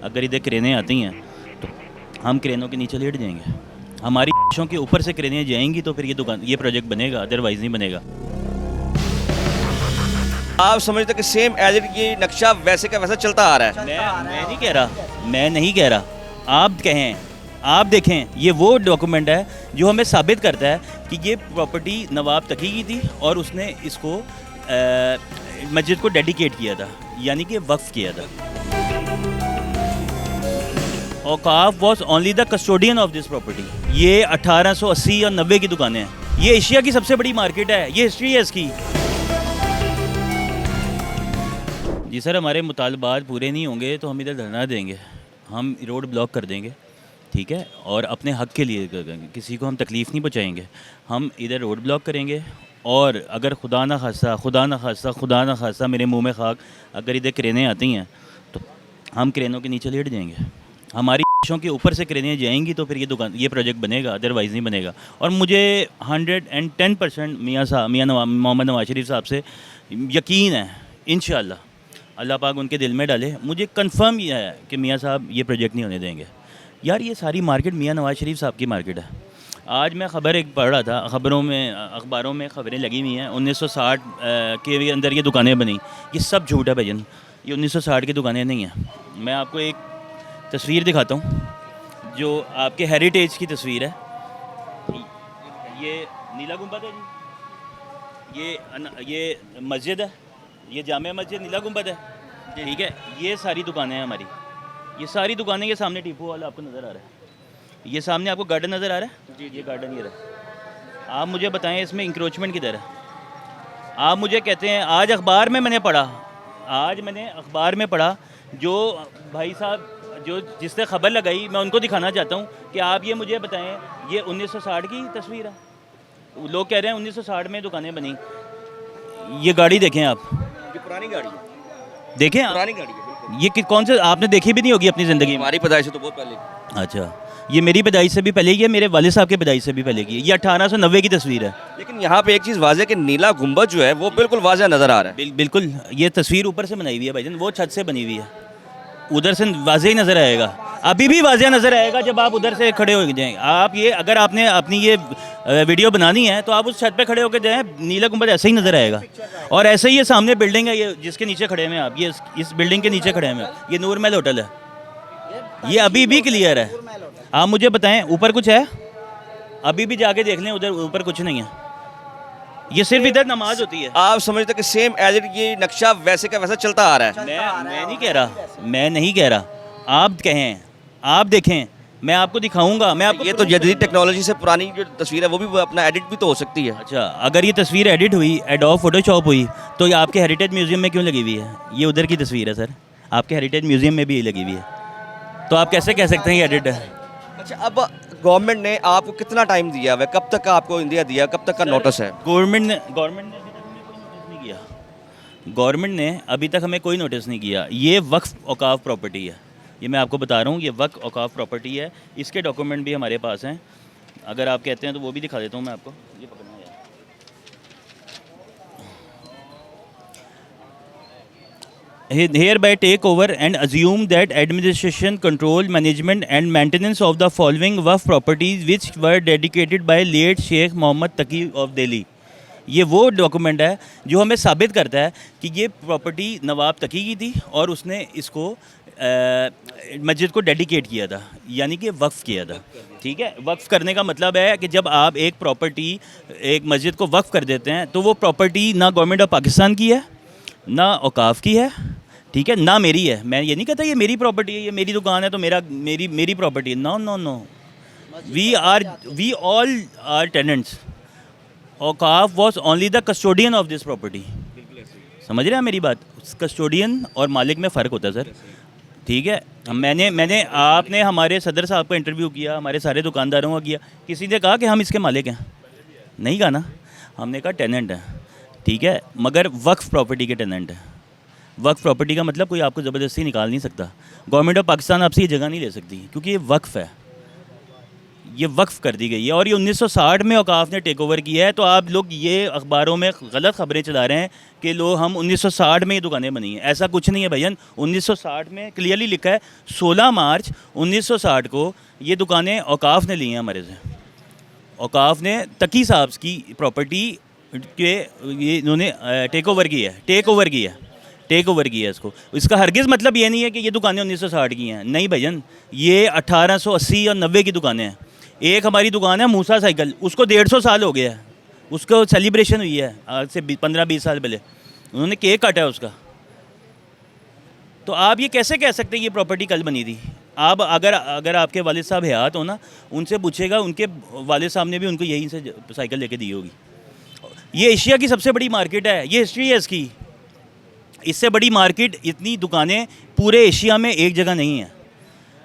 अगर इधर क्रेनें आती हैं तो हम क्रेनों के नीचे लेट जाएंगे। हमारी के ऊपर से क्रेनें जाएंगी तो फिर ये प्रोजेक्ट बनेगा, अदरवाइज़ नहीं बनेगा। आप समझते कि सेम एज इट ये नक्शा वैसे का वैसा चलता आ रहा है? मैं नहीं कह रहा, आप कहें, आप देखें, ये वो डॉक्यूमेंट है जो हमें साबित करता है कि ये प्रॉपर्टी नवाब तकी की थी और उसने इसको मस्जिद को डेडिकेट किया था, यानी कि वक्फ किया था। औकाफ was only the custodian of this property. ये 1880 और 90 की दुकानें हैं। ये एशिया की सबसे बड़ी मार्केट है, ये हिस्ट्री है इसकी। जी सर, हमारे मुतालबात पूरे नहीं होंगे तो हम इधर धरना देंगे, हम रोड ब्लॉक कर देंगे, ठीक है, और अपने हक के लिए करेंगे, किसी को हम तकलीफ़ नहीं पहुँचाएंगे। हम इधर रोड ब्लॉक करेंगे और अगर खुदा न खास्ता मेरे मुंह में खाक, अगर इधर क्रेनें आती हैं तो हम क्रेनों के नीचे लेट जाएंगे। हमारी के ऊपर से क्रेनें जाएंगी तो फिर ये प्रोजेक्ट बनेगा, अदरवाइज़ नहीं बनेगा। और मुझे 110% मियाँ मोहम्मद नवाज शरीफ साहब से यकीन है, इंशाअल्लाह अल्लाह पाक उनके दिल में डाले, मुझे कंफर्म ये है कि मियाँ साहब ये प्रोजेक्ट नहीं होने देंगे। यार ये सारी मार्केट मियाँ नवाज शरीफ साहब की मार्केट है। आज मैं ख़बर एक पढ़ रहा था, अखबारों में ख़बरें लगी हुई हैं 1960 के अंदर ये दुकानें बनी। ये सब झूठ है भजन, ये 1960 की दुकानें नहीं हैं। मैं आपको एक तस्वीर दिखाता हूँ जो आपके हेरिटेज की तस्वीर है। ये नीला गुंबद है जी, ये मस्जिद है, ये जामिया मस्जिद नीला गुंबद है, ठीक है। ये सारी दुकानें हैं हमारी, ये सारी दुकानें के सामने टीपू वाला आपको नज़र आ रहा है, ये सामने आपको गार्डन नज़र आ रहा है जी, ये गार्डन ये रहा। आप मुझे बताएं इसमें इंक्रोचमेंट किधर है? आप मुझे कहते हैं, आज अखबार में मैंने अखबार में पढ़ा, जो भाई साहब जिसने ख़बर लगाई, मैं उनको दिखाना चाहता हूँ कि आप ये मुझे बताएं, ये 1960 की तस्वीर है। लोग कह रहे हैं 1960 में दुकानें बनी। ये गाड़ी देखें आप, ये पुरानी गाड़ी है, देखें पुरानी गाड़ी है बिल्कुल। ये कौन से आपने देखी भी नहीं होगी अपनी ज़िंदगी में? हमारी पैदाइश से तो बहुत पहले। अच्छा, ये मेरी पैदाइश से भी पहले की है, मेरे वालिद साहब के पैदाइश से भी पहले की है। ये 1890 की तस्वीर है। लेकिन यहाँ पे एक चीज़ वाज़ेह कि नीला गुंबद जो है वो बिल्कुल वाज़ेह नज़र आ रहा है। बिल्कुल, ये तस्वीर ऊपर से बनाई हुई है भाईजान, वो छत से बनी हुई है, उधर से वाज़ेह ही नज़र आएगा, अभी भी वाज़ेह नज़र आएगा जब आप उधर से खड़े हो जाएँ। आप ये अगर आपने अपनी ये वीडियो बनानी है तो आप उस छत पे खड़े होकर जाएँ, नीला गुंबद ऐसे ही नज़र आएगा। और ऐसे ही ये सामने बिल्डिंग है, ये जिसके नीचे खड़े हैं आप, ये इस बिल्डिंग के नीचे खड़े हैं, ये नूर महल होटल है, ये अभी भी क्लियर है। आप मुझे बताएं ऊपर कुछ है? अभी भी जाके देख लें, उधर ऊपर कुछ नहीं है, ये सिर्फ इधर नमाज होती है। आप समझते कि सेम एज इट ये नक्शा वैसे का वैसा चलता आ रहा है? मैं नहीं कह रहा, आप कहें, आप देखें, मैं आपको दिखाऊंगा, मैं आपको ये तो जदीद टेक्नोलॉजी से पुरानी जो तस्वीर है वो भी अपना एडिट भी तो हो सकती है। अच्छा, अगर ये तस्वीर एडिट हुई, एडोब फोटोशॉप हुई, तो ये आपके हेरिटेज म्यूजियम में क्यों लगी हुई है? ये उधर की तस्वीर है सर, आपके हेरिटेज म्यूजियम में भी ये लगी हुई है, तो आप कैसे कह सकते हैं ये एडिट है? अच्छा, अब गवर्नमेंट ने आपको कितना टाइम दिया है, कब तक का आपको इंडिया दिया, कब तक का नोटिस है? गवर्नमेंट ने अभी तक हमें कोई नोटिस नहीं किया। गवर्नमेंट ने अभी तक हमें कोई नोटिस नहीं किया। ये वक्फ औकाफ प्रॉपर्टी है, ये मैं आपको बता रहा हूँ, ये वक्फ औकाफ प्रॉपर्टी है। इसके डॉक्यूमेंट भी हमारे पास हैं, अगर आप कहते हैं तो वो भी दिखा देता हूँ मैं आपको। ये पकड़ना है, hereby take over and assume that administration, control, management and maintenance of the following waqf properties which were dedicated by late Sheikh Mohammed Taqi of Delhi। ये वो डॉक्यूमेंट है जो हमें साबित करता है कि ये प्रॉपर्टी नवाब तकी की थी और उसने इसको मस्जिद को डेडिकेट किया था, यानी कि वक्फ़ किया था, ठीक है। वक्फ़ करने का मतलब है कि जब आप एक प्रॉपर्टी, एक मस्जिद को वक्फ़ कर देते हैं तो वो प्रॉपर्टी ना गवर्नमेंट ऑफ पाकिस्तान की है, ना औकाफ की है, ठीक है, ना मेरी है। मैं ये नहीं कहता ये मेरी प्रॉपर्टी है, ये मेरी दुकान है तो मेरी प्रॉपर्टी है। No no no, we all are tenants. औकाफ was only the custodian of this property. समझ रहे हैं मेरी बात? कस्टोडियन और मालिक में फ़र्क होता है सर, ठीक है। आपने हमारे सदर साहब का इंटरव्यू किया, हमारे सारे दुकानदारों का किया, किसी ने कहा कि हम इसके मालिक हैं? नहीं कहा ना, हमने कहा टेनेंट है, ठीक है, मगर वक्फ प्रॉपर्टी के टेनेंट है। वक्फ प्रॉपर्टी का मतलब कोई आपको ज़बरदस्ती निकाल नहीं सकता। गवर्नमेंट ऑफ पाकिस्तान आपसे ये जगह नहीं ले सकती क्योंकि ये वक्फ है, ये वक्फ कर दी गई है और ये 1960 में औकाफ ने टेक ओवर किया है। तो आप लोग ये अखबारों में गलत खबरें चला रहे हैं कि लोग हम 1960 में ये दुकानें बनी हैं। ऐसा कुछ नहीं है भैया, 1960 में क्लियरली लिखा है 16 मार्च 1960 को ये दुकानें औकाफ ने ली हैं हमारे से। औकाफ ने तकी साहब की प्रॉपर्टी के ये इन्होंने टेक ओवर किया है इसको। इसका हरगिज़ मतलब ये नहीं है कि ये दुकानें 1960 की हैं, नहीं भैया, ये 1880 और 90 की दुकानें हैं। एक हमारी दुकान है मूसा साइकिल, उसको 150 साल हो गया है, उसको सेलिब्रेशन हुई है आज से 15-20 साल पहले, उन्होंने केक काटा है उसका। तो आप ये कैसे कह सकते हैं ये प्रॉपर्टी कल बनी थी? आप अगर आपके वालिद साहब हयात हो ना, उनसे पूछेगा, उनके वालिद साहब ने भी उनको यहीं से साइकिल लेके दी होगी। ये एशिया की सबसे बड़ी मार्केट है, ये हिस्ट्री है इसकी। इससे बड़ी मार्केट, इतनी दुकानें पूरे एशिया में एक जगह नहीं है।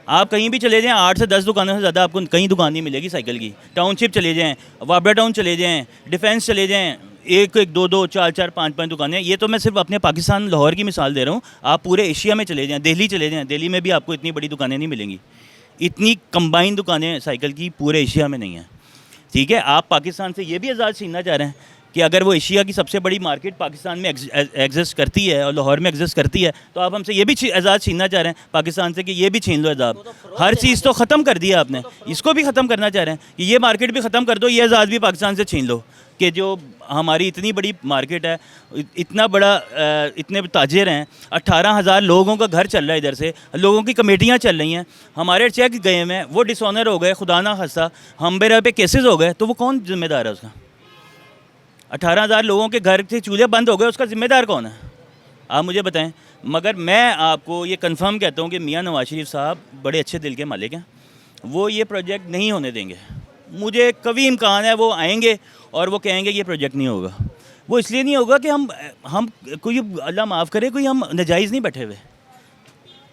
आप कहीं भी चले जाएं, 8 से 10 दुकानों से ज़्यादा आपको कहीं दुकान नहीं मिलेगी साइकिल की। टाउनशिप चले जाएं, वाबड़ा टाउन चले जाएं, डिफेंस चले जाएं, एक 2 4 5 दुकानें। ये तो मैं सिर्फ अपने पाकिस्तान लाहौर की मिसाल दे रहा हूँ। आप पूरे एशिया में चले जाएं, दिल्ली चले जाएं, दिल्ली में भी आपको इतनी बड़ी दुकानें नहीं मिलेंगी। इतनी कंबाइन दुकानें साइकिल की पूरे एशिया में नहीं हैं। ठीक है, आप पाकिस्तान से ये भी एजाज़ छीनना चाह रहे हैं कि अगर वो एशिया की सबसे बड़ी मार्केट पाकिस्तान में एग्जिस्ट करती है और लाहौर में एग्जिस्ट करती है, तो आप हमसे ये भी एजाज़ छीनना चाह रहे हैं पाकिस्तान से कि ये भी छीन लो एजाज़। हर चीज़ तो ख़त्म कर दिया आपने, इसको भी ख़त्म करना चाह रहे हैं कि ये मार्केट भी ख़त्म कर दो, ये एजाज़ भी पाकिस्तान से छीन लो कि जो हमारी इतनी बड़ी मार्केट है, इतना बड़ा इतने ताजिर हैं, 18,000 लोगों का घर चल रहा है, इधर से लोगों की कमेटियाँ चल रही हैं, हमारे चेक गए हैं, वो डिसऑनर हो गए, खुदा ना खास्ता हम पे केसेस हो गए, तो वो कौन जिम्मेदार है उसका? 18,000 लोगों के घर से चूल्हे बंद हो गए, उसका ज़िम्मेदार कौन है? आप मुझे बताएं। मगर मैं आपको ये कंफर्म कहता हूँ कि मियां नवाज शरीफ साहब बड़े अच्छे दिल के मालिक हैं, वो ये प्रोजेक्ट नहीं होने देंगे। मुझे कभी इम्कान है वो आएंगे और वो कहेंगे ये प्रोजेक्ट नहीं होगा। वो इसलिए नहीं होगा कि हम कोई, अल्लाह माफ़ करे, कोई हम नजायज़ नहीं बैठे हुए,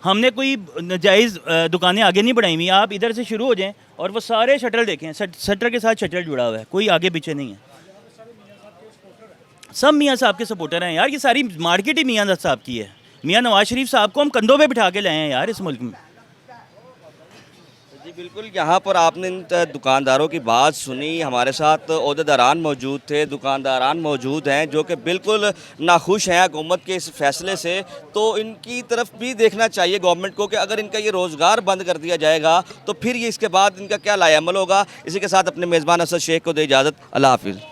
हमने कोई नजायज़ दुकानें आगे नहीं बढ़ाई हुई। आप इधर से शुरू हो जाएँ और वो सारे शटर देखें, शटर के साथ शटर जुड़ा हुआ है, कोई आगे पीछे नहीं है, सब मियाँ साहब के सपोर्टर हैं यार। ये सारी मार्केट ही मियाँ साहब की है। मियाँ नवाज शरीफ साहब को हम कंधों पे बिठा के लाए हैं यार इस मुल्क में। जी बिल्कुल, यहाँ पर आपने इन दुकानदारों की बात सुनी। हमारे साथ ओहदेदारान मौजूद थे, दुकानदारान मौजूद हैं जो कि बिल्कुल नाखुश हैं हुकूमत के इस फैसले से। तो इनकी तरफ भी देखना चाहिए गवर्नमेंट को कि अगर इनका ये रोज़गार बंद कर दिया जाएगा तो फिर ये इसके बाद इनका क्या लाएअमल होगा। इसी के साथ अपने मेज़बान असद शेख को दे इजाज़त। अल्लाह हाफिज़।